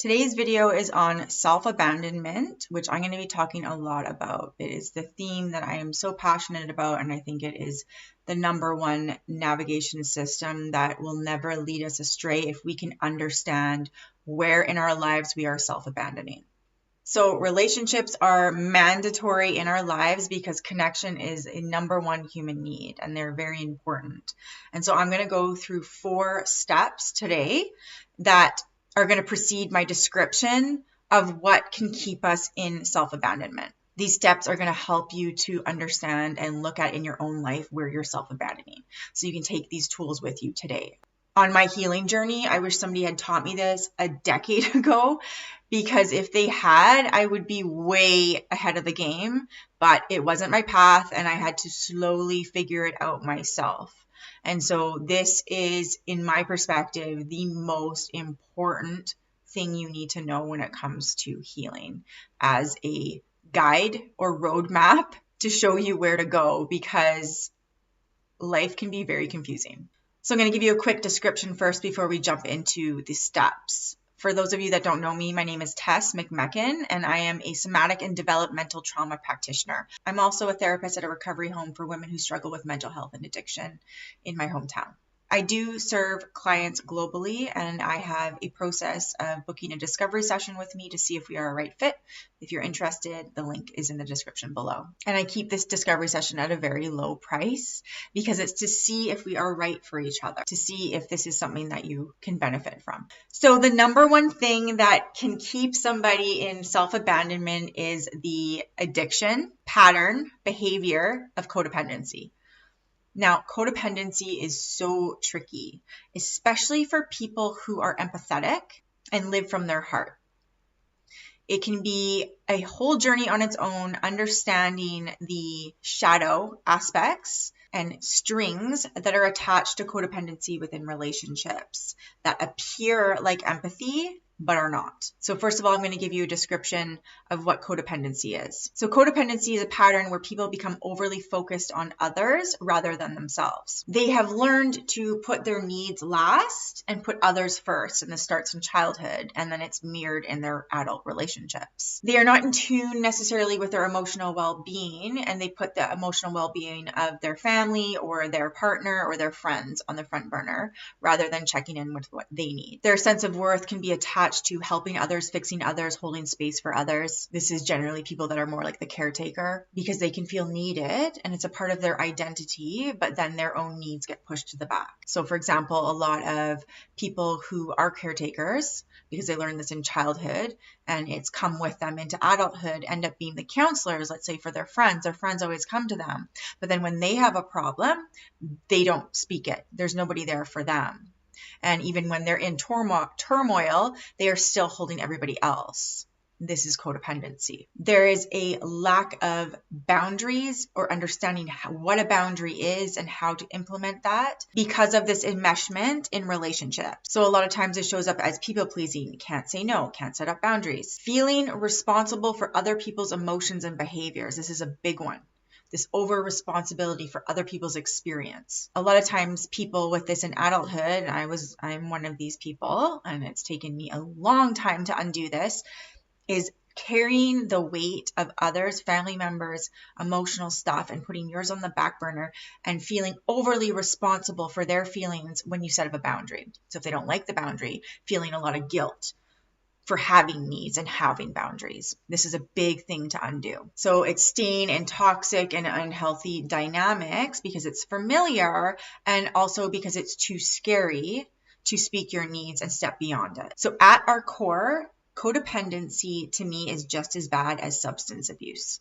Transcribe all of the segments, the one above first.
Today's video is on self-abandonment, which I'm going to be talking a lot about. It is the theme that I am so passionate about, and I think it is the number one navigation system that will never lead us astray if we can understand where in our lives we are self-abandoning. So relationships are mandatory in our lives because connection is a number one human need, and they're very important. And so I'm going to go through 4 steps today that are going to precede my description of what can keep us in self-abandonment. These steps are going to help you to understand and look at in your own life where you're self-abandoning. So you can take these tools with you today. On my healing journey, I wish somebody had taught me this a decade ago, because if they had, I would be way ahead of the game, but it wasn't my path and I had to slowly figure it out myself. And so this is, in my perspective, the most important thing you need to know when it comes to healing as a guide or roadmap to show you where to go, because life can be very confusing. So I'm going to give you a quick description first before we jump into the steps. For those of you that don't know me, my name is Tess Mcmechan, and I am a somatic and developmental trauma practitioner. I'm also a therapist at a recovery home for women who struggle with mental health and addiction in my hometown. I do serve clients globally, and I have a process of booking a discovery session with me to see if we are a right fit. If you're interested, the link is in the description below. And I keep this discovery session at a very low price because it's to see if we are right for each other, to see if this is something that you can benefit from. So the number one thing that can keep somebody in self-abandonment is the addiction, pattern, behavior of codependency. Now, codependency is so tricky, especially for people who are empathetic and live from their heart. It can be a whole journey on its own, understanding the shadow aspects and strings that are attached to codependency within relationships that appear like empathy but are not. So first of all, I'm going to give you a description of what codependency is. So codependency is a pattern where people become overly focused on others rather than themselves. They have learned to put their needs last and put others first, and this starts in childhood, and then it's mirrored in their adult relationships. They are not in tune necessarily with their emotional well-being, and they put the emotional well-being of their family or their partner or their friends on the front burner rather than checking in with what they need. Their sense of worth can be attached to helping others, fixing others, holding space for others. This is generally people that are more like the caretaker because they can feel needed and it's a part of their identity, but then their own needs get pushed to the back. So for example, a lot of people who are caretakers, because they learned this in childhood and it's come with them into adulthood, end up being the counselors, let's say for their friends. Their friends always come to them, but then when they have a problem, they don't speak it. There's nobody there for them. And even when they're in turmoil, they are still holding everybody else. This is codependency. There is a lack of boundaries or understanding what a boundary is and how to implement that because of this enmeshment in relationships. So a lot of times it shows up as people pleasing, can't say no, can't set up boundaries. Feeling responsible for other people's emotions and behaviors. This is a big one. This over responsibility for other people's experience. A lot of times people with this in adulthood, I'm one of these people, and it's taken me a long time to undo this, is carrying the weight of others, family members, emotional stuff, and putting yours on the back burner and feeling overly responsible for their feelings when you set up a boundary. So if they don't like the boundary, feeling a lot of guilt for having needs and having boundaries. This is a big thing to undo. So it's staying in toxic and unhealthy dynamics because it's familiar and also because it's too scary to speak your needs and step beyond it. So at our core, codependency to me is just as bad as substance abuse.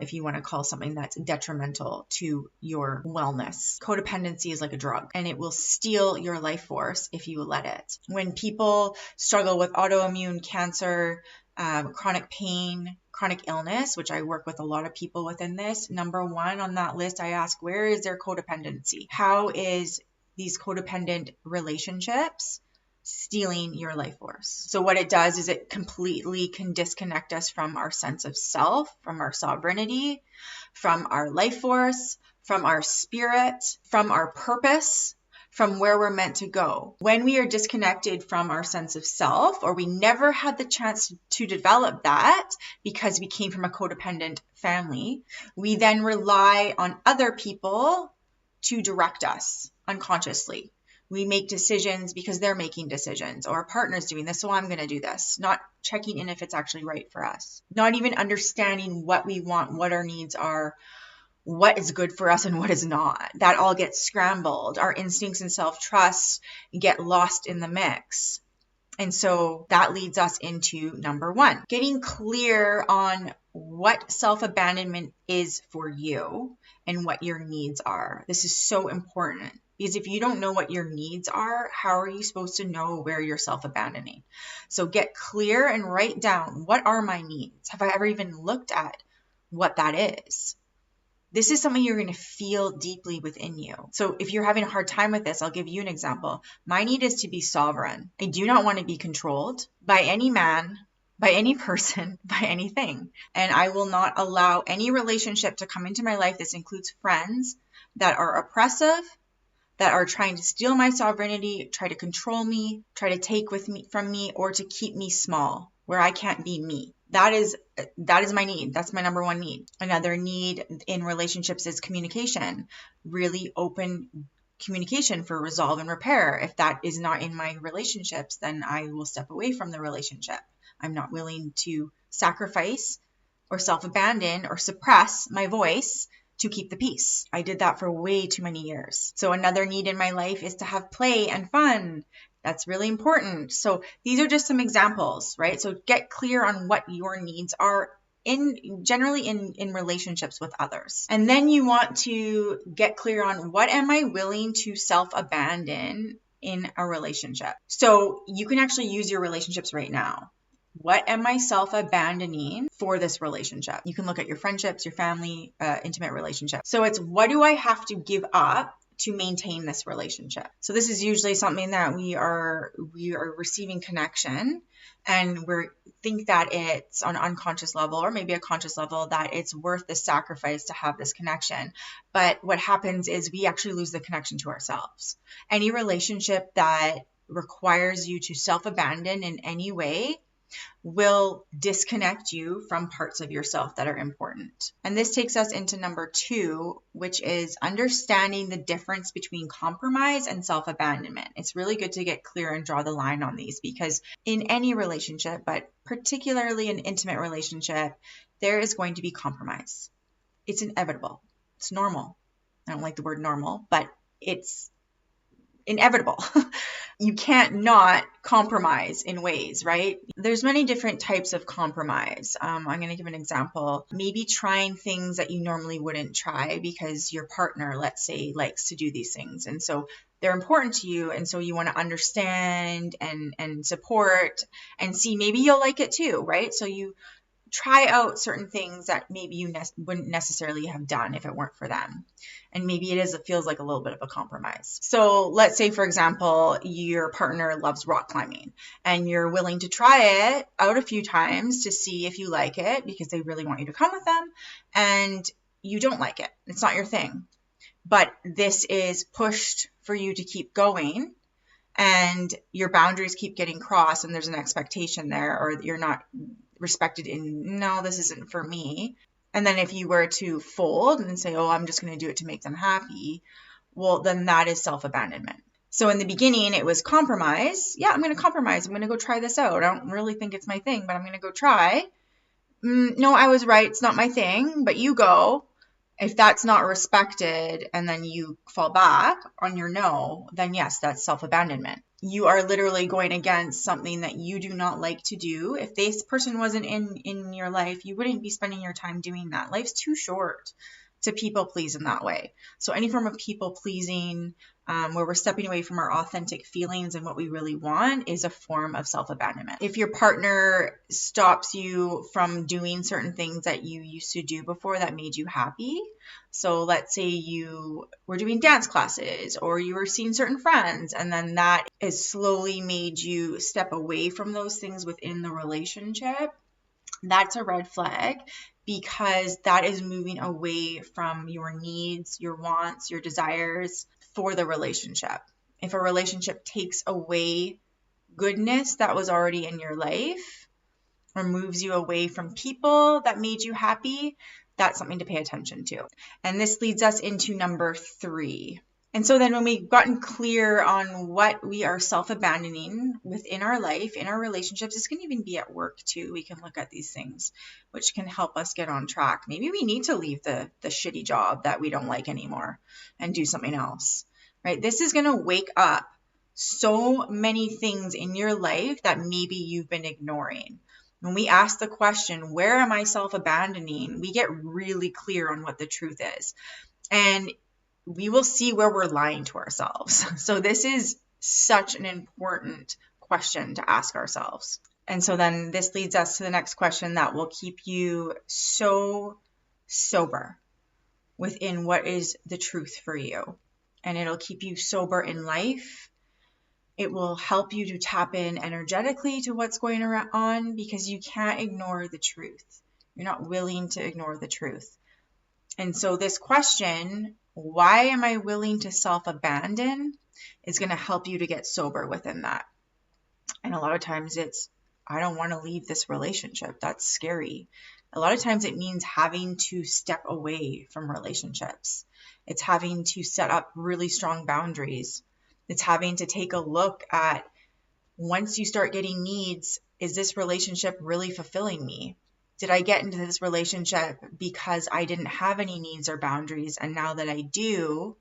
If you want to call something that's detrimental to your wellness. Codependency is like a drug and it will steal your life force if you let it. When people struggle with autoimmune cancer, chronic pain, chronic illness, which I work with a lot of people within this, number one on that list, I ask, where is their codependency? How is these codependent relationships stealing your life force? So what it does is it completely can disconnect us from our sense of self, from our sovereignty, from our life force, from our spirit, from our purpose, from where we're meant to go. When we are disconnected from our sense of self, or we never had the chance to develop that because we came from a codependent family, we then rely on other people to direct us unconsciously. We make decisions because they're making decisions, or a partner's doing this, so I'm going to do this, not checking in if it's actually right for us, not even understanding what we want, what our needs are, what is good for us and what is not. That all gets scrambled. Our instincts and self-trust get lost in the mix. And so that leads us into number 1, getting clear on what self-abandonment is for you and what your needs are. This is so important, because if you don't know what your needs are, how are you supposed to know where you're self-abandoning? So get clear and write down, what are my needs? Have I ever even looked at what that is? This is something you're going to feel deeply within you. So if you're having a hard time with this, I'll give you an example. My need is to be sovereign. I do not want to be controlled by any man, by any person, by anything. And I will not allow any relationship to come into my life. This includes friends that are oppressive, that are trying to steal my sovereignty, try to control me, try to take from me, or to keep me small, where I can't be me. That is my need. That's my number 1 need. Another need in relationships is communication, really open communication for resolve and repair. If that is not in my relationships, then I will step away from the relationship. I'm not willing to sacrifice or self-abandon or suppress my voice to keep the peace. I did that for way too many years. So another need in my life is to have play and fun. That's really important. So these are just some examples, right? So get clear on what your needs are generally in relationships with others. And then you want to get clear on, what am I willing to self-abandon in a relationship? So you can actually use your relationships right now. What am I self-abandoning for this relationship? You can look at your friendships, your family, intimate relationships. So it's, what do I have to give up to maintain this relationship? So this is usually something that we are receiving connection, and we think that it's on an unconscious level, or maybe a conscious level, that it's worth the sacrifice to have this connection. But what happens is we actually lose the connection to ourselves. Any relationship that requires you to self-abandon in any way will disconnect you from parts of yourself that are important. And this takes us into number 2, which is understanding the difference between compromise and self-abandonment. It's really good to get clear and draw the line on these, because in any relationship, but particularly an intimate relationship, there is going to be compromise. It's inevitable. It's normal. I don't like the word normal, but it's inevitable. You can't not compromise in ways, right? There's many different types of compromise. I'm going to give an example. Maybe trying things that you normally wouldn't try because your partner, let's say, likes to do these things. And so they're important to you. And so you want to understand and support and see, maybe you'll like it too, right? So you try out certain things that maybe you wouldn't necessarily have done if it weren't for them. And maybe it feels like a little bit of a compromise. So let's say, for example, your partner loves rock climbing and you're willing to try it out a few times to see if you like it, because they really want you to come with them, and you don't like it. It's not your thing. But this is pushed for you to keep going, and your boundaries keep getting crossed, and there's an expectation there, or you're not respected in, no, this isn't for me. And then if you were to fold and say, oh, I'm just going to do it to make them happy, well, then that is self-abandonment. So in the beginning, it was compromise. Yeah, I'm going to compromise. I'm going to go try this out. I don't really think it's my thing, but I'm going to go try. No, I was right. It's not my thing, but you go. If that's not respected and then you fall back on your no, then yes, that's self-abandonment. You are literally going against something that you do not like to do. If this person wasn't in your life, you wouldn't be spending your time doing that. Life's too short to people please in that way. So any form of people pleasing, where we're stepping away from our authentic feelings and what we really want, is a form of self-abandonment. If your partner stops you from doing certain things that you used to do before that made you happy, so let's say you were doing dance classes or you were seeing certain friends, and then that has slowly made you step away from those things within the relationship, that's a red flag, because that is moving away from your needs, your wants, your desires for the relationship. If a relationship takes away goodness that was already in your life or moves you away from people that made you happy, that's something to pay attention to. And this leads us into number 3. And so then when we've gotten clear on what we are self-abandoning within our life, in our relationships, this can even be at work too. We can look at these things, which can help us get on track. Maybe we need to leave the shitty job that we don't like anymore and do something else, right? This is going to wake up so many things in your life that maybe you've been ignoring. When we ask the question, where am I self-abandoning? We get really clear on what the truth is. And we will see where we're lying to ourselves. So this is such an important question to ask ourselves. And so then this leads us to the next question that will keep you so sober within what is the truth for you. And it'll keep you sober in life. It will help you to tap in energetically to what's going on because you can't ignore the truth. You're not willing to ignore the truth. And so this question, why am I willing to self-abandon, is going to help you to get sober within that. And a lot of times it's, I don't want to leave this relationship. That's scary. A lot of times it means having to step away from relationships. It's having to set up really strong boundaries. It's having to take a look at, once you start getting needs, is this relationship really fulfilling me? Did I get into this relationship because I didn't have any needs or boundaries? And now that I do,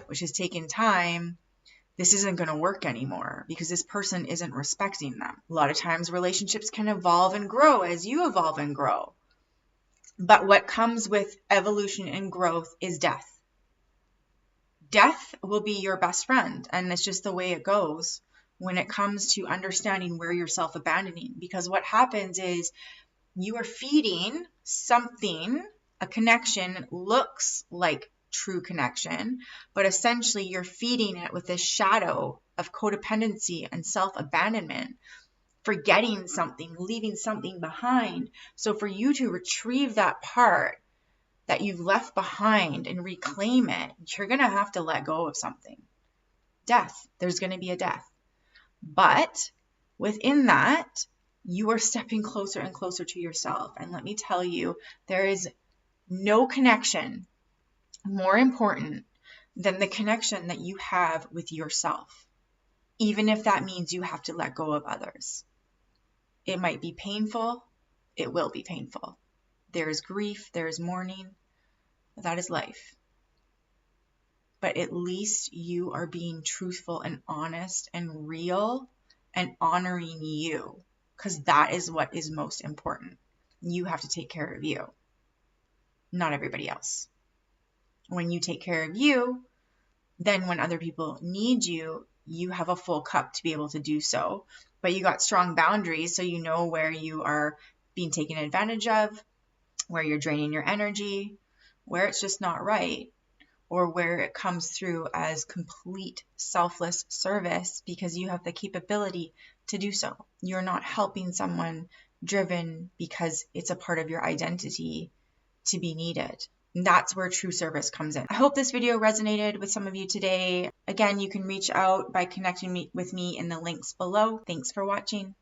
which has taken time, this isn't going to work anymore because this person isn't respecting them. A lot of times relationships can evolve and grow as you evolve and grow. But what comes with evolution and growth is death. Death will be your best friend. And it's just the way it goes when it comes to understanding where you're self-abandoning. Because what happens is, you are feeding something, a connection looks like true connection, but essentially you're feeding it with this shadow of codependency and self-abandonment, forgetting something, leaving something behind. So for you to retrieve that part that you've left behind and reclaim it, you're going to have to let go of something. Death. There's going to be a death. But within that, you are stepping closer and closer to yourself. And let me tell you, there is no connection more important than the connection that you have with yourself, even if that means you have to let go of others. It might be painful. It will be painful. There is grief. There is mourning. That is life. But at least you are being truthful and honest and real and honoring you. Because that is what is most important. You have to take care of you, not everybody else. When you take care of you, then when other people need you, you have a full cup to be able to do so. But you got strong boundaries, so you know where you are being taken advantage of, where you're draining your energy, where it's just not right, or where it comes through as complete selfless service because you have the capability to do so. You're not helping someone driven because it's a part of your identity to be needed. And that's where true service comes in. I hope this video resonated with some of you today. Again, you can reach out by connecting with me in the links below. Thanks for watching.